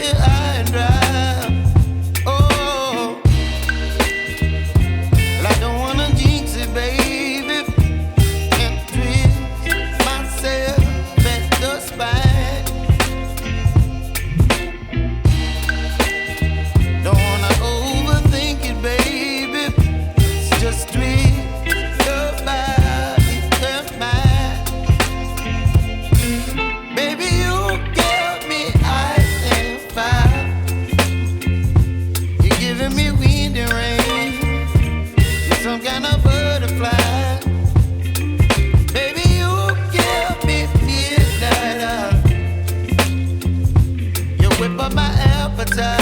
high and dry. Oh, well, I don't wanna jinx it, baby, and twist myself at the spine. Don't wanna overthink it, baby. It's just twist your body and mine. Baby, you give me ice and fire. You're giving me wind and rain. You're some kind of butterfly. Baby, you give me midnight. You whip up my appetite.